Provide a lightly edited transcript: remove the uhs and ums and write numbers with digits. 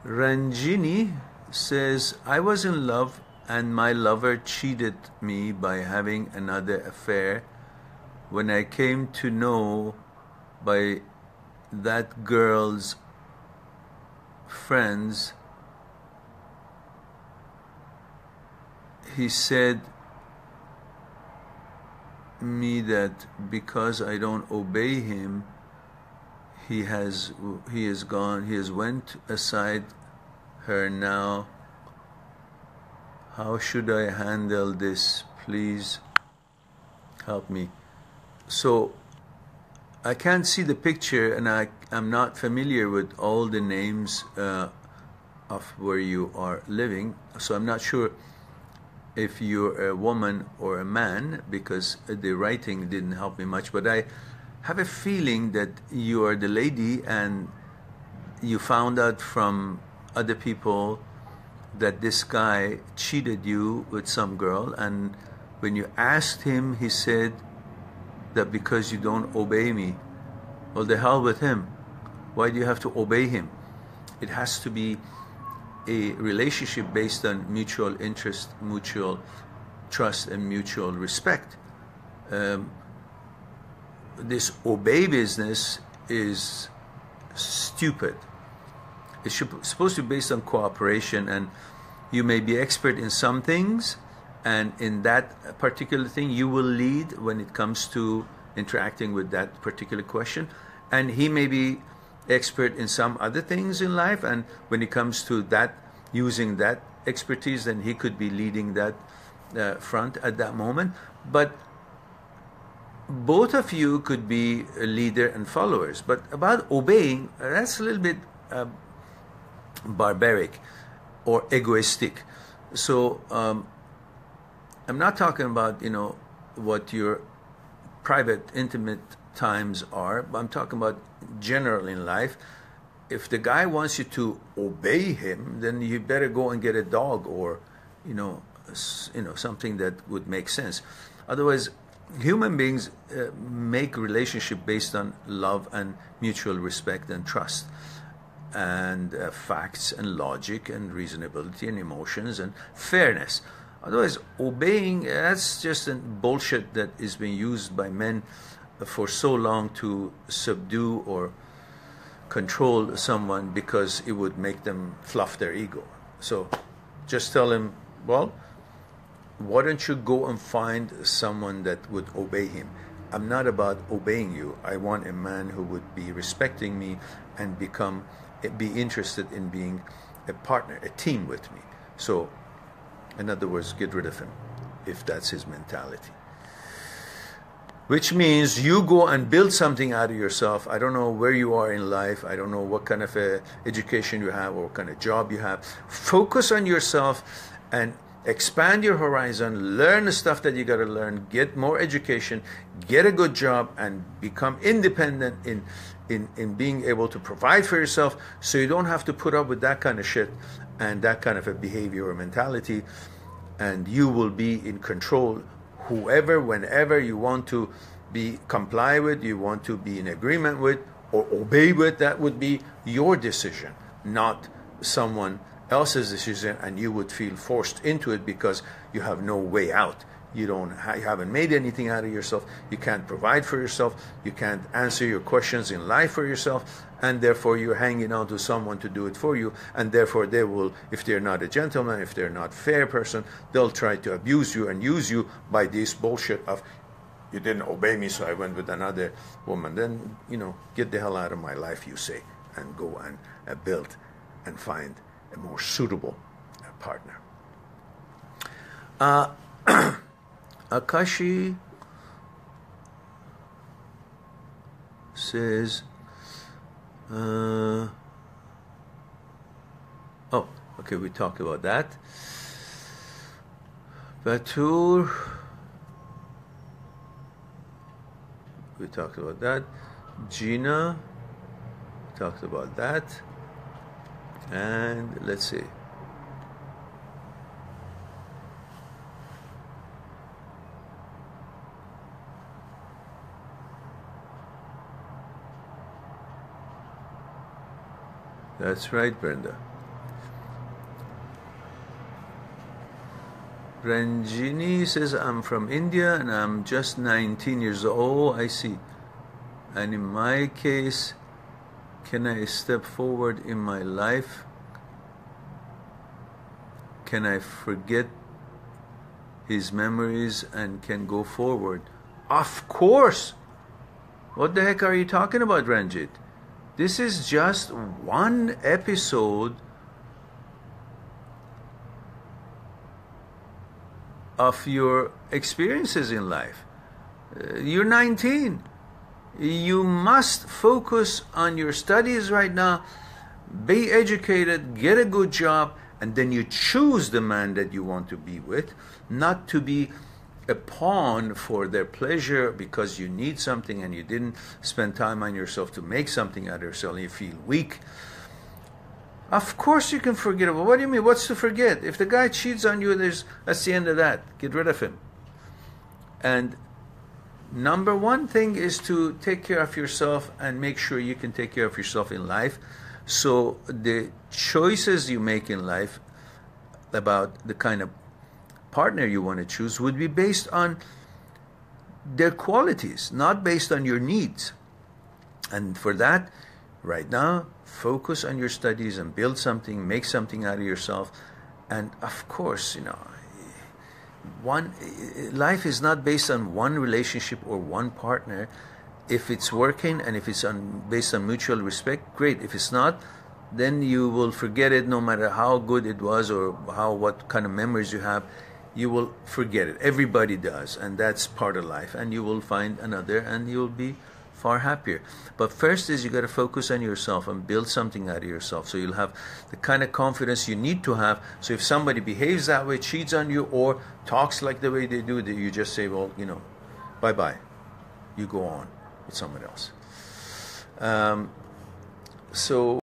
Ranjini says, I was in love and my lover cheated me by having another affair. When I came to know by that girl's friends, he said me that because I don't obey him, he has went aside her now. How should I handle this? Please help me. So I can't see the picture, and I'm not familiar with all the names of where you are living, so I'm not sure if you're a woman or a man, because the writing didn't help me much. But I have a feeling that you are the lady and you found out from other people that this guy cheated you with some girl, and when you asked him, he said that because you don't obey me. Well, the hell with him. Why do you have to obey him? It has to be a relationship based on mutual interest, mutual trust, and mutual respect. This obey business is stupid. It's supposed to be based on cooperation, and you may be expert in some things, and in that particular thing you will lead when it comes to interacting with that particular question, and he may be expert in some other things in life, and when it comes to that, using that expertise, then he could be leading that front at that moment. But both of you could be a leader and followers. But about obeying, that's a little bit barbaric or egoistic. So I'm not talking about, what your private, intimate times are, but I'm talking about general in life. If the guy wants you to obey him, then you better go and get a dog, or something that would make sense. Otherwise, human beings make relationship based on love and mutual respect and trust, and facts and logic and reasonability and emotions and fairness. Otherwise, obeying, that's just a bullshit that is being used by men for so long to subdue or control someone, because it would make them fluff their ego. So just tell him, well, why don't you go and find someone that would obey him? I'm not about obeying you. I want a man who would be respecting me and be interested in being a partner, a team with me. So, in other words, get rid of him, if that's his mentality. Which means you go and build something out of yourself. I don't know where you are in life. I don't know what kind of education you have or what kind of job you have. Focus on yourself and expand your horizon. Learn the stuff that you got to learn. Get more education. Get a good job and become independent in being able to provide for yourself, so you don't have to put up with that kind of shit and that kind of a behavior or mentality, and you will be in control. Whoever, whenever you want to comply with, you want to be in agreement with or obey with, that would be your decision, not someone else's decision, and you would feel forced into it because you have no way out. You haven't made anything out of yourself. You can't provide for yourself. You can't answer your questions in life for yourself, and therefore you're hanging on to someone to do it for you, and therefore they will, if they're not a gentleman, if they're not a fair person, they'll try to abuse you and use you by this bullshit of, you didn't obey me, so I went with another woman. Then, get the hell out of my life, you say, and go and build and find a more suitable partner. Akashi says, okay, we talked about that. Batur, we talked about that. Gina, we talked about that. And let's see. That's right, Brenda. Ranjini says, I'm from India and I'm just 19 years old. I see. And in my case, can I step forward in my life? Can I forget his memories and can go forward? Of course! What the heck are you talking about, Ranjit? This is just one episode of your experiences in life. You're 19. You must focus on your studies right now, be educated, get a good job, and then you choose the man that you want to be with, not to be a pawn for their pleasure because you need something and you didn't spend time on yourself to make something out of yourself and you feel weak. Of course you can forget about. What do you mean? What's to forget? If the guy cheats on you, that's the end of that. Get rid of him. And number one thing is to take care of yourself and make sure you can take care of yourself in life. So the choices you make in life about the kind of partner you want to choose would be based on their qualities, not based on your needs. And for that, right now, focus on your studies and build something, make something out of yourself. And of course, life is not based on one relationship or one partner. If it's working and if it's based on mutual respect, great. If it's not, then you will forget it no matter how good it was or what kind of memories you have. You will forget it. Everybody does, and that's part of life. And you will find another, and you'll be far happier. But first is you got to focus on yourself and build something out of yourself, so you'll have the kind of confidence you need to have. So if somebody behaves that way, cheats on you, or talks like the way they do, that you just say, well, bye-bye. You go on with someone else. So